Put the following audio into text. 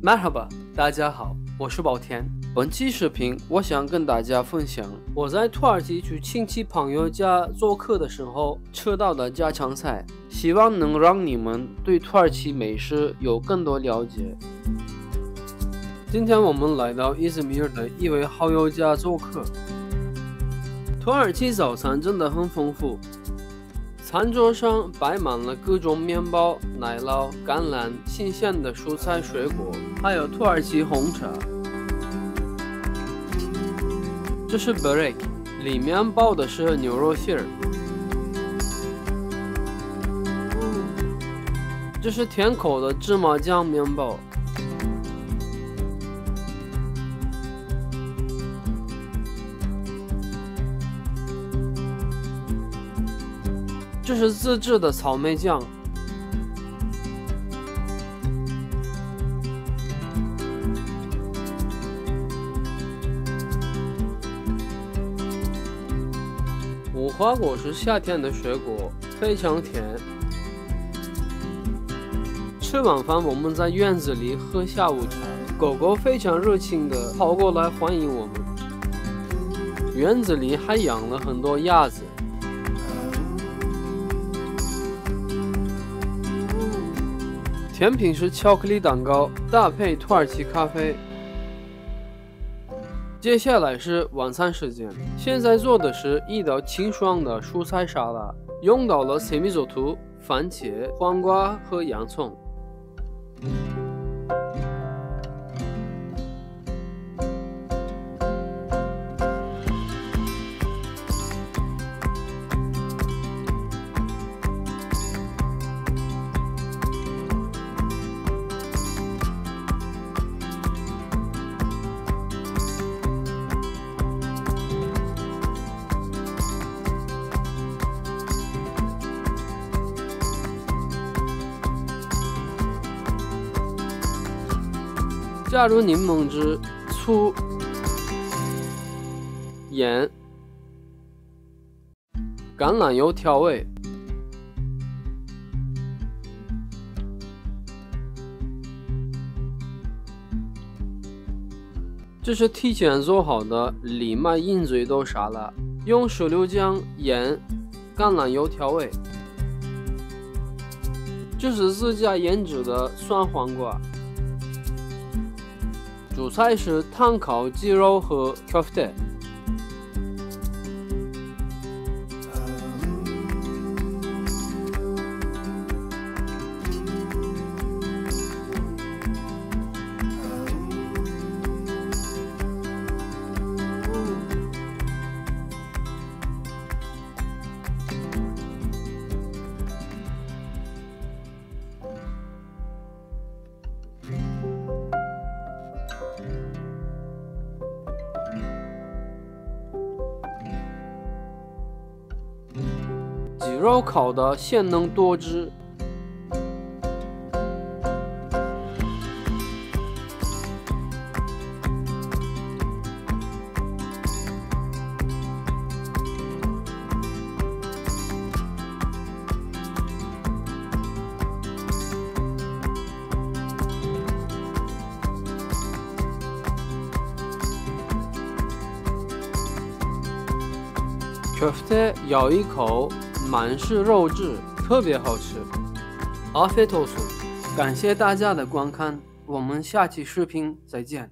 Merhaba，大家好，我是宝田。本期视频，我想跟大家分享我在土耳其去亲戚朋友家做客的时候吃到的家常菜，希望能让你们对土耳其美食有更多了解。今天我们来到伊兹密尔的一位好友家做客。土耳其早餐真的很丰富。餐桌上摆满了各种面包、奶酪、橄榄、新鲜的蔬菜水果，还有土耳其红茶。这是 börek， 里面包的是牛肉馅儿。这是甜口的芝麻酱面包。这是自制的草莓酱。无花果是夏天的水果，非常甜。吃完饭，我们在院子里喝下午茶，狗狗非常热情地跑过来欢迎我们。院子里还养了很多鸭子。甜品是巧克力蛋糕，搭配土耳其咖啡。接下来是晚餐时间，现在做的是一道清爽的蔬菜沙拉，用到了semizotu、番茄、黄瓜和洋葱。加入柠檬汁、醋、盐、橄榄油调味。这是提前做好的藜麦鹰嘴豆沙拉，用石榴酱、盐、橄榄油调味。这是自家腌制的酸黄瓜。主菜是炭烤鸡肉和 köfte。鸡肉烤的鲜嫩多汁。köfte 咬一口，满是肉质，特别好吃。Afiyet olsun，感谢大家的观看，我们下期视频再见。